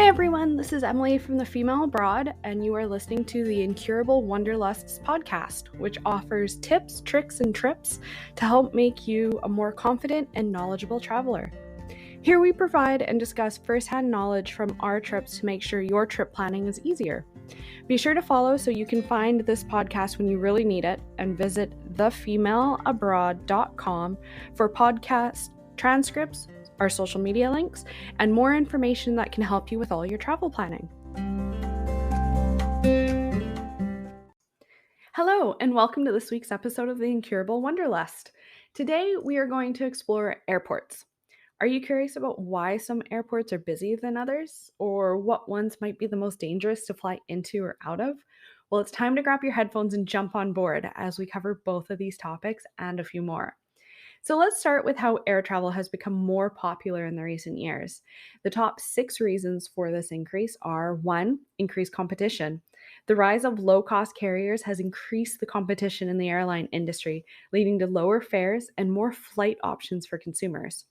Hey everyone, this is Emily from The Female Abroad, and you are listening to the Incurable Wanderlusts podcast, which offers tips, tricks, and trips to help make you a more confident and knowledgeable traveler. Here we provide and discuss firsthand knowledge from our trips to make sure your trip planning is easier. Be sure to follow so you can find this podcast when you really need it, and visit thefemaleabroad.com for podcast transcripts, our social media links, and more information that can help you with all your travel planning. Hello, and welcome to this week's episode of the Incurable Wanderlust. Today, we are going to explore airports. Are you curious about why some airports are busier than others, or what ones might be the most dangerous to fly into or out of? Well, it's time to grab your headphones and jump on board as we cover both of these topics and a few more. So let's start with how air travel has become more popular in the recent years. The top 6 reasons for this increase are 1. Increased competition. The rise of low-cost carriers has increased the competition in the airline industry, leading to lower fares and more flight options for consumers.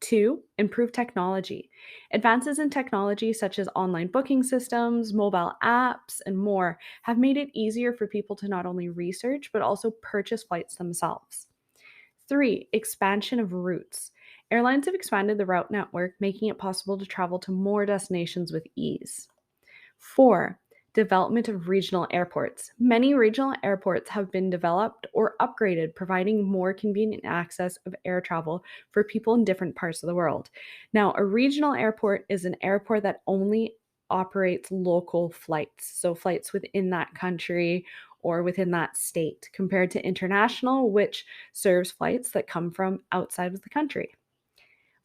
2. Improved technology. Advances in technology such as online booking systems, mobile apps, and more have made it easier for people to not only research but also purchase flights themselves. 3. Expansion of routes. Airlines have expanded the route network, making it possible to travel to more destinations with ease. 4. Development of regional airports. Many regional airports have been developed or upgraded, providing more convenient access of air travel for people in different parts of the world. Now, a regional airport is an airport that only operates local flights, so flights within that country or within that state, compared to international, which serves flights that come from outside of the country.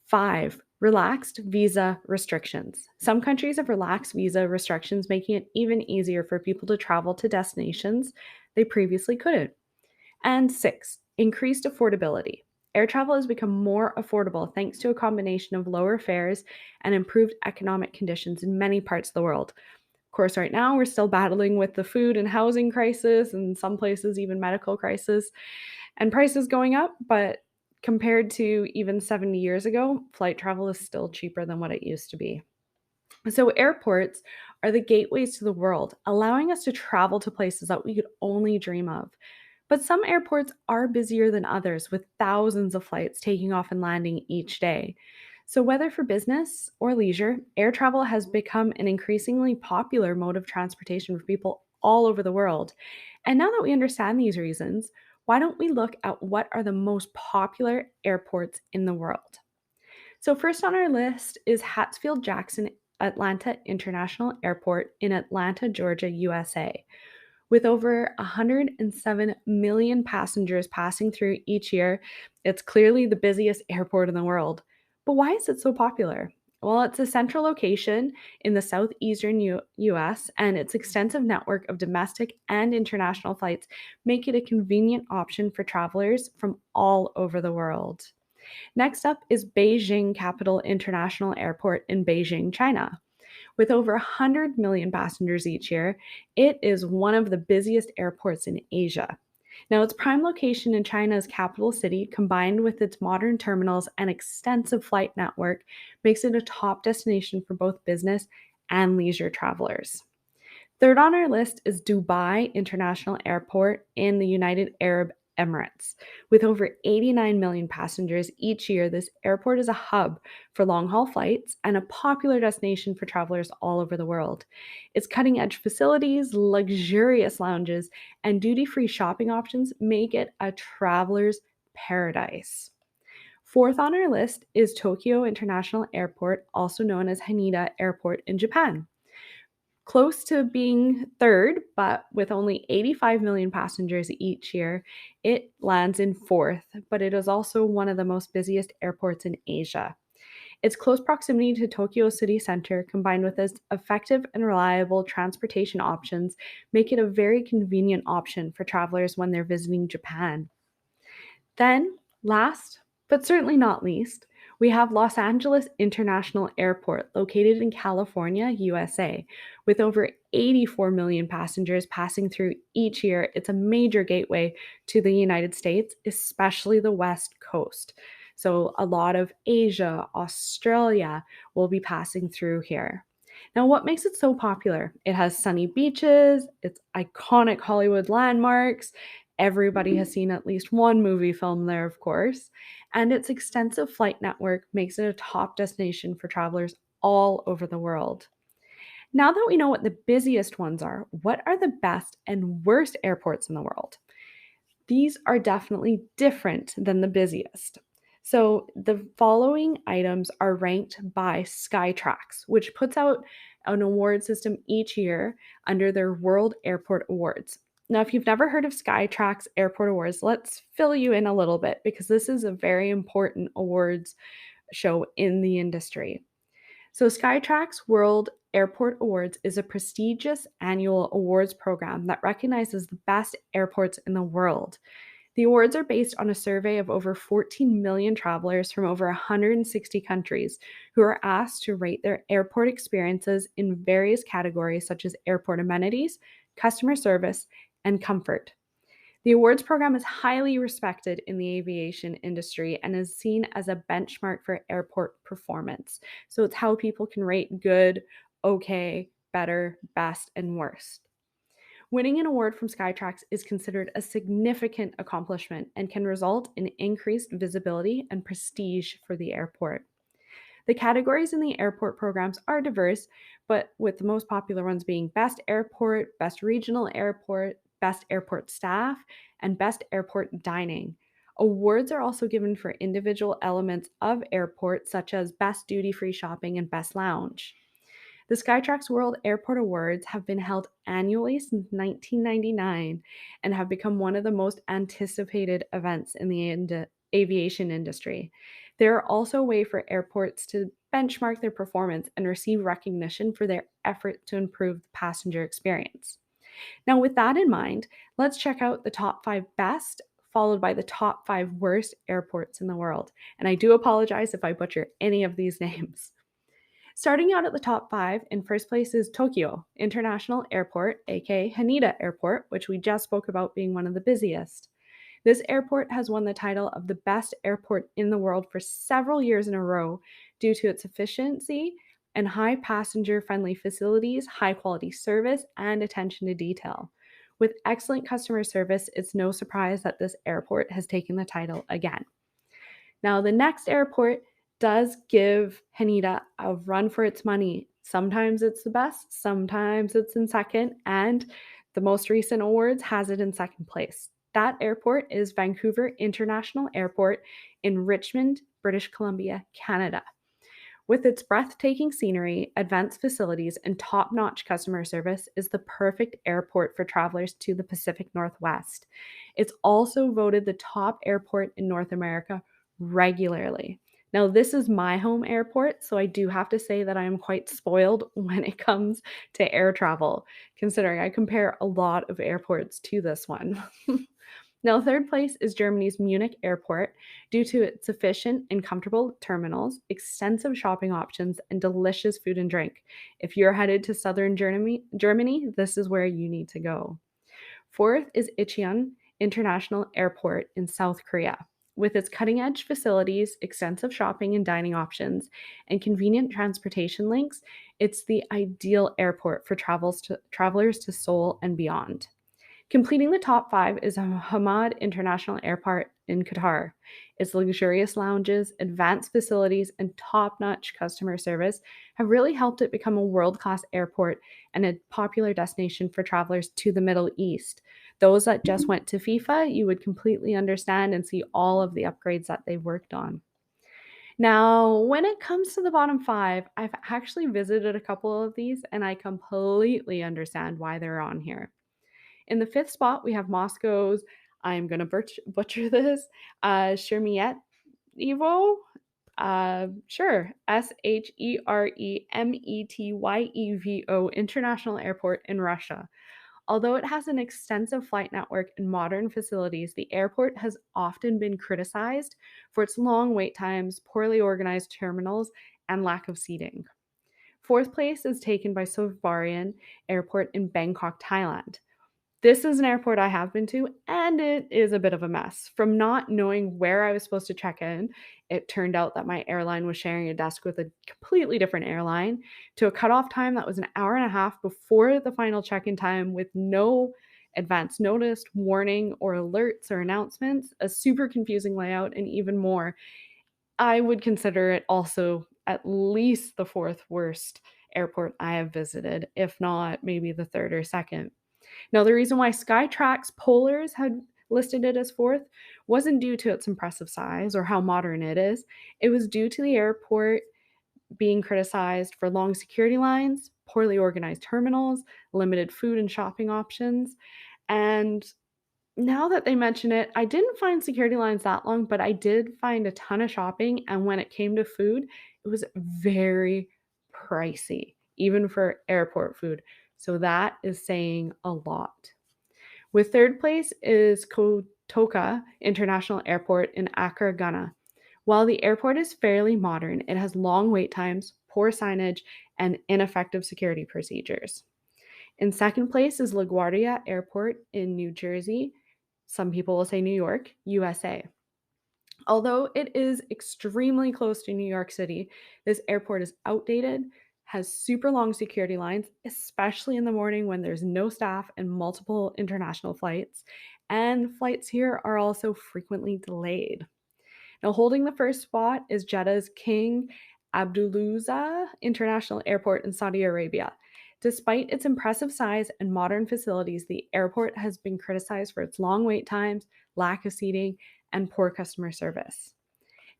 5. Relaxed visa restrictions. Some countries have relaxed visa restrictions, making it even easier for people to travel to destinations they previously couldn't. And 6. Increased affordability. Air travel has become more affordable thanks to a combination of lower fares and improved economic conditions in many parts of the world. Of course, right now we're still battling with the food and housing crisis, and in some places even medical crisis, and prices going up, but compared to even 70 years ago, flight travel is still cheaper than what it used to be. So airports are the gateways to the world, allowing us to travel to places that we could only dream of. But some airports are busier than others, with thousands of flights taking off and landing each day. So, whether for business or leisure, air travel has become an increasingly popular mode of transportation for people all over the world. And now that we understand these reasons, why don't we look at what are the most popular airports in the world? So, first on our list is Hartsfield Jackson Atlanta International Airport in Atlanta, Georgia, USA. With over 107 million passengers passing through each year, it's clearly the busiest airport in the world. But why is it so popular? Well, it's a central location in the southeastern US, and its extensive network of domestic and international flights make it a convenient option for travelers from all over the world. Next up is Beijing Capital International Airport in Beijing, China. With over 100 million passengers each year, it is one of the busiest airports in Asia. Now, its prime location in China's capital city, combined with its modern terminals and extensive flight network, makes it a top destination for both business and leisure travelers. Third on our list is Dubai International Airport in the United Arab Emirates. With over 89 million passengers each year, this airport is a hub for long haul flights and a popular destination for travelers all over the world. Its cutting edge facilities, luxurious lounges, and duty free shopping options make it a traveler's paradise. Fourth on our list is Tokyo International Airport, also known as Haneda Airport in Japan. Close to being third, but with only 85 million passengers each year, it lands in fourth, but it is also one of the most busiest airports in Asia. Its close proximity to Tokyo city center, combined with its effective and reliable transportation options, make it a very convenient option for travelers when they're visiting Japan. Then, last but certainly not least, we have Los Angeles International Airport, located in California, USA. With over 84 million passengers passing through each year, it's a major gateway to the United States, especially the West Coast. So, a lot of Asia, Australia will be passing through here. Now, what makes it so popular? It has sunny beaches, its iconic Hollywood landmarks. Everybody has seen at least one movie film there, of course. And its extensive flight network makes it a top destination for travelers all over the world. Now that we know what the busiest ones are, what are the best and worst airports in the world? These are definitely different than the busiest. So the following items are ranked by Skytrax, which puts out an award system each year under their World Airport Awards. Now, if you've never heard of Skytrax Airport Awards, let's fill you in a little bit because this is a very important awards show in the industry. So, Skytrax World Airport Awards is a prestigious annual awards program that recognizes the best airports in the world. The awards are based on a survey of over 14 million travelers from over 160 countries who are asked to rate their airport experiences in various categories such as airport amenities, customer service, and comfort. The awards program is highly respected in the aviation industry and is seen as a benchmark for airport performance. So it's how people can rate good, okay, better, best, and worst. Winning an award from Skytrax is considered a significant accomplishment and can result in increased visibility and prestige for the airport. The categories in the airport programs are diverse, but with the most popular ones being Best Airport, Best Regional Airport, Best Airport Staff, and Best Airport Dining. Awards are also given for individual elements of airports, such as Best Duty Free Shopping and Best Lounge. The Skytrax World Airport Awards have been held annually since 1999 and have become one of the most anticipated events in the aviation industry. They are also a way for airports to benchmark their performance and receive recognition for their effort to improve the passenger experience. Now, with that in mind, let's check out the top 5 best, followed by the top 5 worst airports in the world. And I do apologize if I butcher any of these names. Starting out at the top 5, in first place is Tokyo International Airport, aka Haneda Airport, which we just spoke about being one of the busiest. This airport has won the title of the best airport in the world for several years in a row due to its efficiency and high passenger friendly facilities, high quality service, and attention to detail. With excellent customer service, it's no surprise that this airport has taken the title again. Now, the next airport does give Haneda a run for its money. Sometimes it's the best, sometimes it's in second, and the most recent awards has it in second place. That airport is Vancouver International Airport in Richmond, British Columbia, Canada. With its breathtaking scenery, advanced facilities, and top notch customer service, is the perfect airport for travelers to the Pacific Northwest. It's also voted the top airport in North America regularly. Now, this is my home airport, so I do have to say that I am quite spoiled when it comes to air travel, considering I compare a lot of airports to this one. Now, third place is Germany's Munich Airport due to its efficient and comfortable terminals, extensive shopping options, and delicious food and drink. If you're headed to southern Germany, this is where you need to go. Fourth is Incheon International Airport in South Korea. With its cutting edge facilities, extensive shopping and dining options, and convenient transportation links, it's the ideal airport for travelers to Seoul and beyond. Completing the top 5 is Hamad International Airport in Qatar. Its luxurious lounges, advanced facilities, and top notch customer service have really helped it become a world class airport and a popular destination for travelers to the Middle East. Those that just went to FIFA, you would completely understand and see all of the upgrades that they've worked on. Now, when it comes to the bottom 5, I've actually visited a couple of these and I completely understand why they're on here. In the fifth spot, we have Moscow's, I'm going to butcher this, Sheremetyevo. Sure, Sheremetyevo International Airport in Russia. Although it has an extensive flight network and modern facilities, the airport has often been criticized for its long wait times, poorly organized terminals, and lack of seating. Fourth place is taken by Sovarian Airport in Bangkok, Thailand. This is an airport I have been to, and it is a bit of a mess. From not knowing where I was supposed to check in, it turned out that my airline was sharing a desk with a completely different airline, to a cutoff time that was an hour and a half before the final check in time with no advance notice, warning, or alerts or announcements, a super confusing layout, and even more. I would consider it also at least the fourth worst airport I have visited, if not maybe the third or second. Now, the reason why Skytrax Polars had listed it as fourth wasn't due to its impressive size or how modern it is. It was due to the airport being criticized for long security lines, poorly organized terminals, limited food and shopping options. And now that they mention it, I didn't find security lines that long, but I did find a ton of shopping. And when it came to food, it was very pricey, even for airport food. So that is saying a lot. With third place is Kotoka International Airport in Accra, Ghana. While the airport is fairly modern, it has long wait times, poor signage, and ineffective security procedures. In second place is LaGuardia Airport in New Jersey. Some people will say New York, USA. Although it is extremely close to New York City, this airport is outdated, has super long security lines, especially in the morning when there's no staff and multiple international flights. And flights here are also frequently delayed. Now, holding the first spot is Jeddah's King Abdulaziz International Airport in Saudi Arabia. Despite its impressive size and modern facilities, the airport has been criticized for its long wait times, lack of seating, and poor customer service.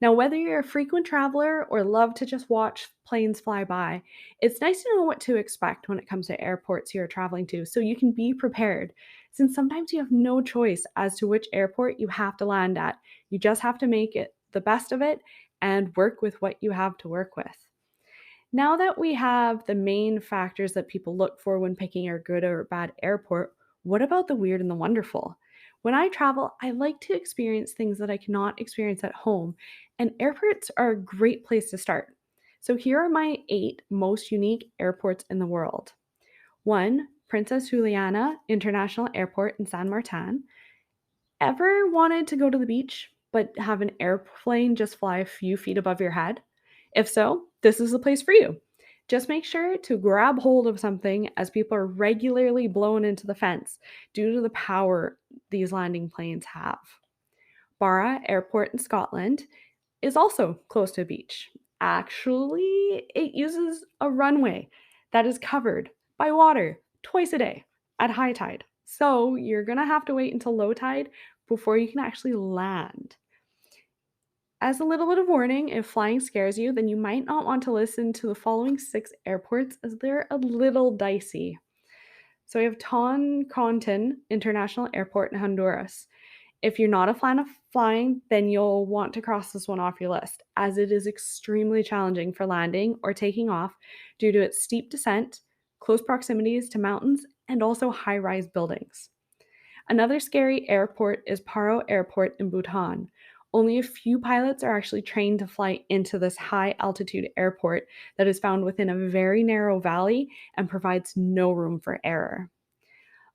Now, whether you're a frequent traveler or love to just watch planes fly by, it's nice to know what to expect when it comes to airports you're traveling to so you can be prepared, since sometimes you have no choice as to which airport you have to land at. You just have to make it the best of it and work with what you have to work with. Now that we have the main factors that people look for when picking a good or bad airport, what about the weird and the wonderful? When I travel, I like to experience things that I cannot experience at home, and airports are a great place to start. So here are my 8 most unique airports in the world. 1. Princess Juliana International Airport in San Martin. Ever wanted to go to the beach but have an airplane just fly a few feet above your head? If so, this is the place for you. Just make sure to grab hold of something as people are regularly blown into the fence due to the power these landing planes have. Barra Airport in Scotland is also close to a beach. Actually, it uses a runway that is covered by water twice a day at high tide. So you're going to have to wait until low tide before you can actually land. As a little bit of warning, if flying scares you, then you might not want to listen to the following 6 airports as they're a little dicey. So we have Toncontin International Airport in Honduras. If you're not a fan of flying, then you'll want to cross this one off your list, as it is extremely challenging for landing or taking off due to its steep descent, close proximities to mountains, and also high rise buildings. Another scary airport is Paro Airport in Bhutan. Only a few pilots are actually trained to fly into this high altitude airport that is found within a very narrow valley and provides no room for error.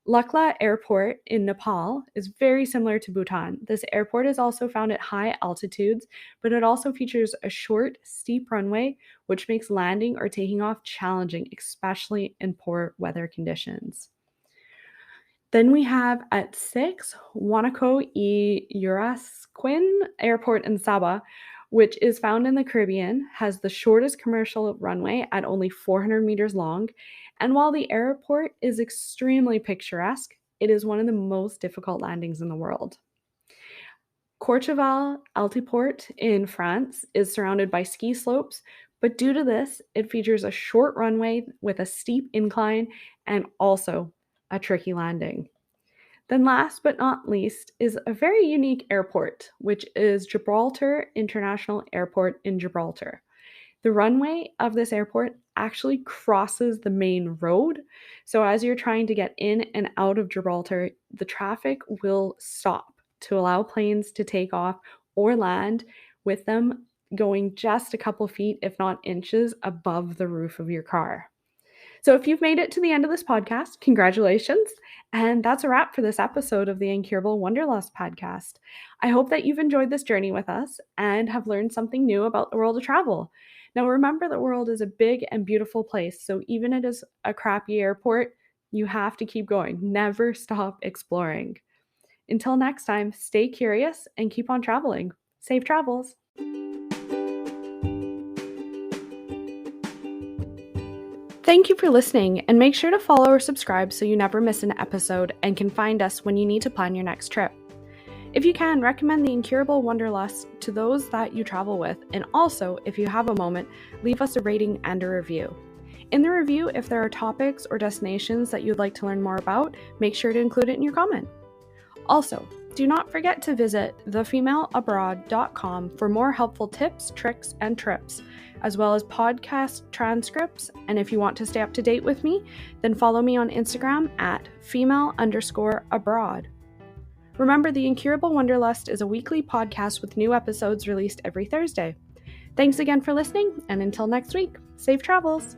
Lukla Airport in Nepal is very similar to Bhutan. This airport is also found at high altitudes, but it also features a short, steep runway, which makes landing or taking off challenging, especially in poor weather conditions. Then we have at 6, Wanako e Urasquin Airport in Sabah, which is found in the Caribbean, has the shortest commercial runway at only 400 meters long. And while the airport is extremely picturesque, it is one of the most difficult landings in the world. Courchevel Altiport in France is surrounded by ski slopes, but due to this, it features a short runway with a steep incline and also a tricky landing. Then, last but not least, is a very unique airport, which is Gibraltar International Airport in Gibraltar. The runway of this airport actually crosses the main road. So, as you're trying to get in and out of Gibraltar, the traffic will stop to allow planes to take off or land with them going just a couple feet, if not inches, above the roof of your car. So if you've made it to the end of this podcast, congratulations. And that's a wrap for this episode of the Incurable Wanderlust podcast. I hope that you've enjoyed this journey with us and have learned something new about the world of travel. Now, remember, the world is a big and beautiful place, so even if it is a crappy airport, you have to keep going. Never stop exploring. Until next time, stay curious and keep on traveling. Safe travels. Thank you for listening, and make sure to follow or subscribe so you never miss an episode and can find us when you need to plan your next trip. If you can, recommend the Incurable Wanderlust to those that you travel with, and also, if you have a moment, leave us a rating and a review. In the review, if there are topics or destinations that you'd like to learn more about, make sure to include it in your comment. Also, do not forget to visit thefemaleabroad.com for more helpful tips, tricks, and trips, as well as podcast transcripts. And if you want to stay up to date with me, then follow me on Instagram at female_abroad. Remember, the Incurable Wanderlust is a weekly podcast with new episodes released every Thursday. Thanks again for listening, and until next week, safe travels!